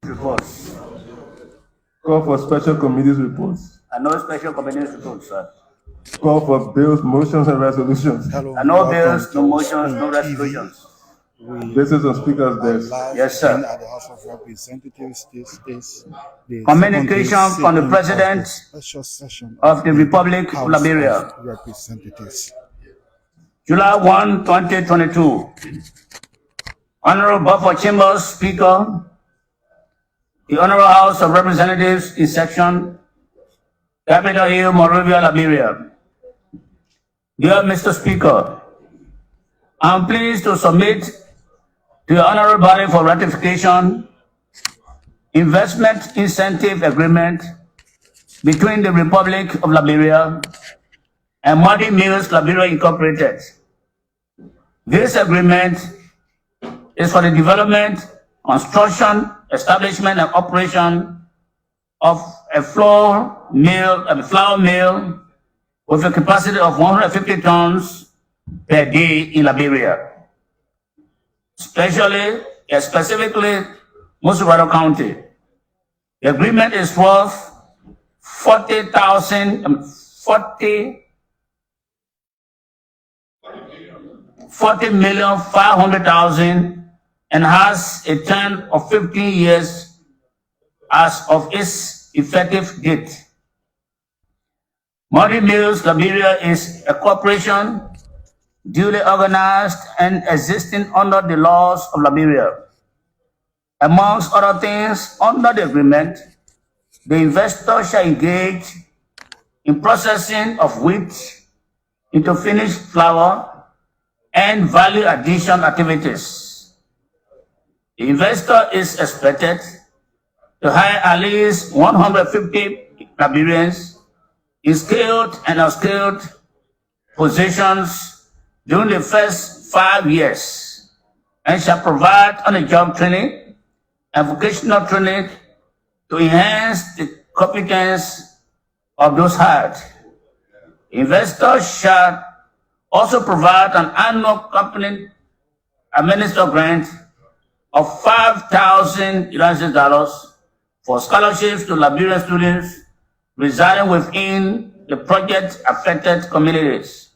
Reports. Call for special committees reports. And no special committees reports, sir. Call for bills, motions, and resolutions. Hello, And no welcome bills, no to motions, no Spoon resolutions. TV. This is on Speaker's We are desk. live Yes, sir. again at the House of Representatives. This is the Communication second day from the sitting of President the special session of the Republic of House Liberia. of Representatives. July 1, 2022. Honorable Buffer Chambers, Speaker. The Honorable House of Representatives in section Capitol Hill, Monrovia, Liberia. Dear Mr. Speaker, I am pleased to submit to the Honorable Body for ratification Investment Incentive Agreement between the Republic of Liberia and Muddy Mills Liberia Incorporated. This agreement is for the development, construction, establishment, and operation of a flour mill with a capacity of 150 tons per day in Liberia, specifically Muswaro County. The agreement is worth $40,500,000 and has a term of 15 years as of its effective date. Muddy Mills Liberia is a corporation duly organized and existing under the laws of Liberia. Amongst other things, under the agreement, the investor shall engage in processing of wheat into finished flour and value addition activities. The investor is expected to hire at least 150 Liberians in skilled and unskilled positions during the first 5 years and shall provide on-the-job training and vocational training to enhance the competence of those hired. Investors shall also provide an annual company administered grant of $5,000 for scholarships to Liberian students residing within the project-affected communities.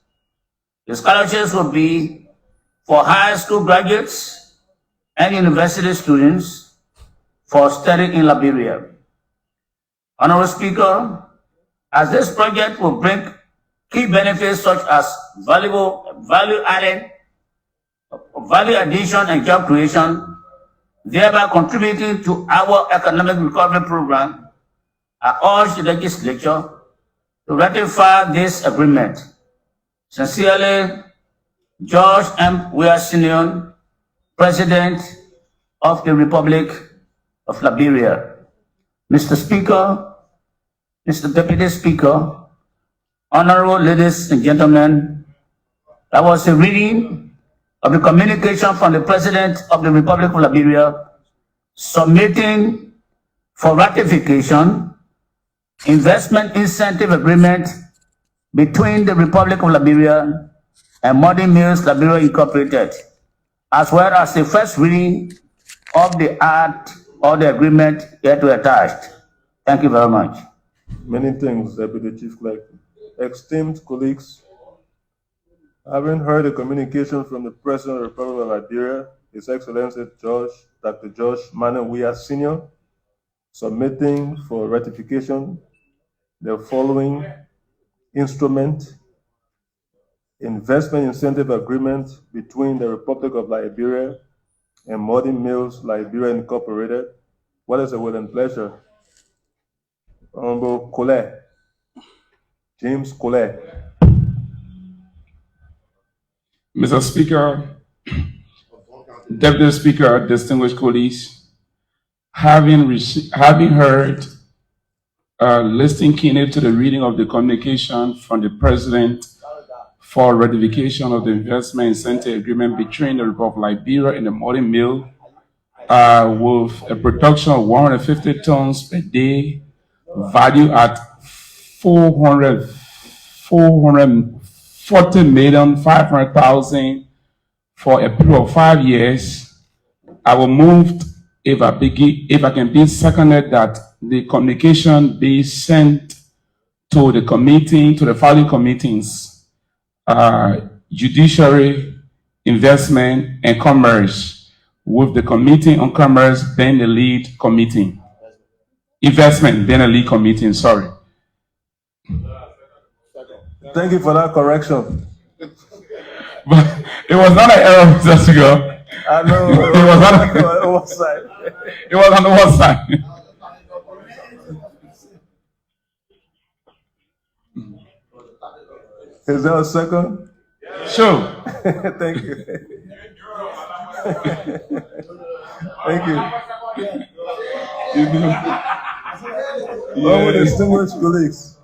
The scholarships will be for high school graduates and university students for study in Liberia. Honorable Speaker, as this project will bring key benefits such as value addition and job creation, thereby contributing to our economic recovery program, I urge the legislature to ratify this agreement. Sincerely, George M. Weah Sr., President of the Republic of Liberia. Mr. Speaker, Mr. Deputy Speaker, honorable ladies and gentlemen, that was a reading of the communication from the President of the Republic of Liberia submitting for ratification Investment Incentive Agreement between the Republic of Liberia and Muddy Mills Liberia Incorporated, as well as the first reading of the act or the agreement hereto attached. Thank you very much. Many things, Deputy Chief Clerk. Esteemed colleagues, having heard the communication from the President of the Republic of Liberia, His Excellency Dr. George Manneh Weah Sr., submitting for ratification the following instrument: Investment Incentive Agreement between the Republic of Liberia and Muddy Mills Liberia Incorporated. What is the will and pleasure? Honorable Colette, James Colette. Mr. Speaker, Deputy Speaker, distinguished colleagues, having heard, listening keenly to the reading of the communication from the President for ratification of the Investment Incentive Agreement between the Republic of Liberia and the Muddy Mill, with a production of 150 tons per day, value at $440,500,000 for a period of 5 years. I will move if I can be seconded that the communication be sent to the committee, to the following committees, Judiciary, Investment, and Commerce, with the Committee on Commerce being the lead committee. Investment being the lead committee, sorry. Thank you for that correction. But it was not an error, Mr. Speaker. I know. It was not. Oversight. It was on the one side. Is there a second? Sure. Thank you. Thank you. Our distinguished colleagues,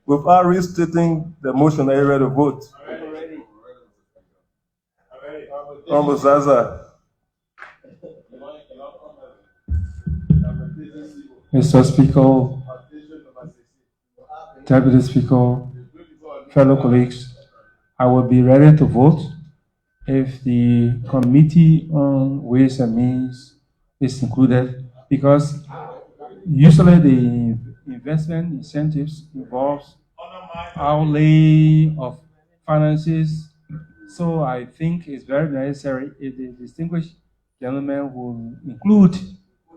without restating the motion, are you ready to vote? Honorable Zaza. Mr. Speaker, Deputy Speaker, fellow colleagues, I will be ready to vote if the Committee on Ways and Means is included, because usually the investment incentives involves outlay of finances. So I think it's very necessary if the distinguished gentleman will include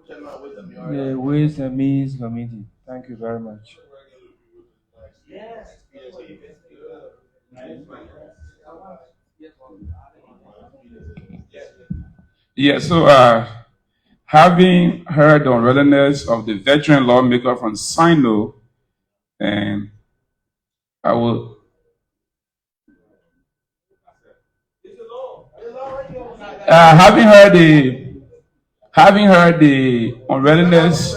the Ways and Means Committee. Thank you very much. Yeah, so having heard the unreadiness of the veteran lawmaker from Sino, and I will. Having heard the unreadiness.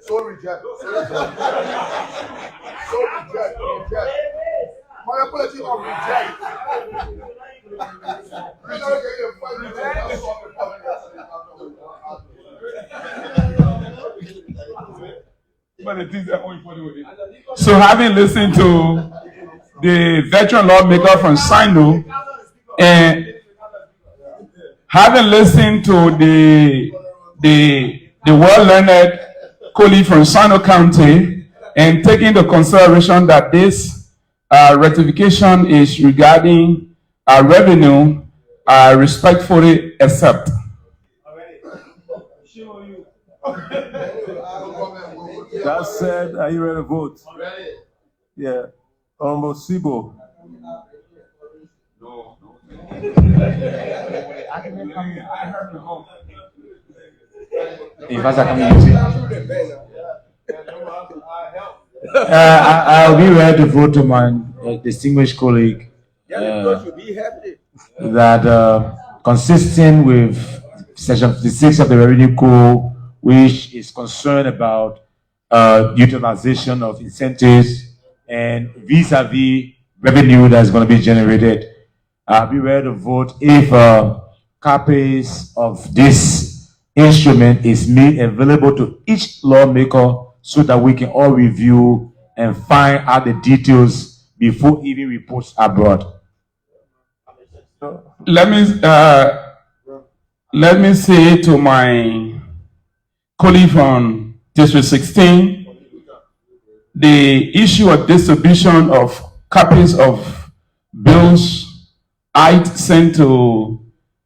So reject. My apology on reject. So having listened to the veteran lawmaker from Sino and having listened to the well-learned colleague from Sino County and taking the consideration that this ratification is regarding revenue, I respectfully accept. That said, are you ready to vote? Ready. Yeah. Honorable Sibo. No. I'll be ready to vote to my distinguished colleague that consistent with Section 56 of the Revenue Code, which is concerned about utilization of incentives and vis-a-vis revenue that's going to be generated. I'll be ready to vote if copies of this instrument is made available to each lawmaker so that we can all review and find out the details before even reports are brought. Let me say to my colleague from District 16, the issue of distribution of copies of bills I sent to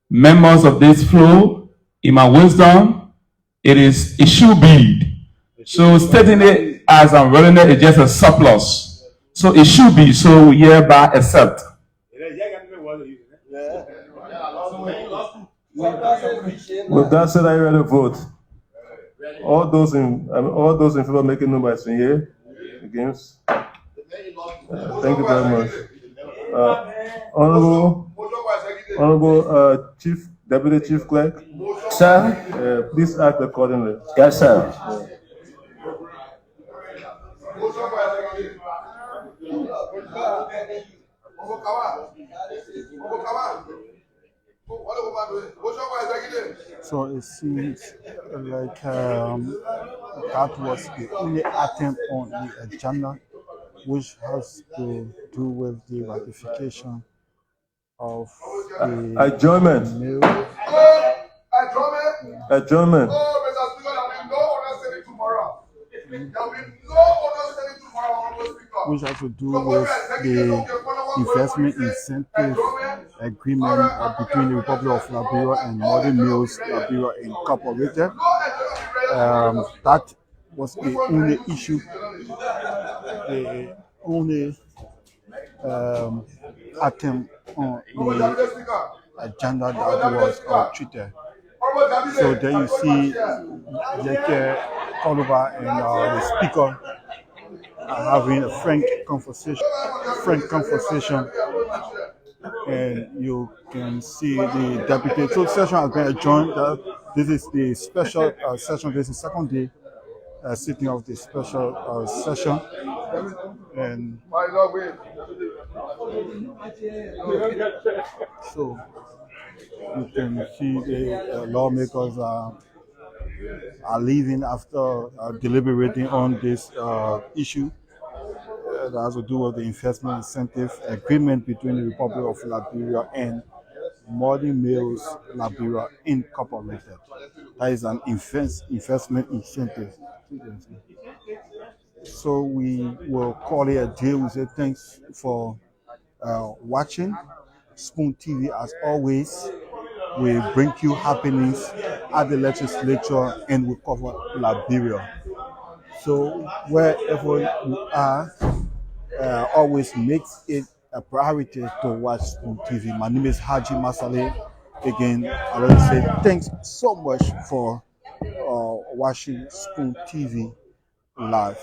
members of this floor, in my wisdom, it should be. So stating it as unwillingness is just a surplus. So it should be, so we hereby accept. With that said, are you ready to vote? All those in favor making no by saying yea. Against. Thank you very much. Honorable Chief Deputy Chief Clerk, Sir? please act accordingly. Yes, sir. So it seems like that was the only item on the agenda, which has to do with the ratification of the Adjournment. mail. Adjournment. Oh, Mr. Speaker, there will be no other Senate tomorrow. There will be no other Senate tomorrow, Honorable Speaker. Which has to do with the investment incentive agreement between the Republic of Liberia and Modern Mills Liberia Incorporated. That was the only issue, the only item on the agenda that was treated. So there you see Jake Cordova and the speaker are having a frank conversation, and you can see the deputy. So session has been adjourned. This is the special session. This is the second day sitting of the special session, and so you can see the lawmakers are leaving after deliberating on this issue that has to do with the investment incentive agreement between the Republic of Liberia and Modern Mills Liberia Incorporated. That is an investment incentive. So we will call it a day. We say thanks for watching. Spoon TV, as always, we bring you happenings at the legislature and we cover Liberia. So wherever you are, always makes it a priority to watch Spoon TV. My name is Haji Masale. Again, I want to say thanks so much for watching Spoon TV live.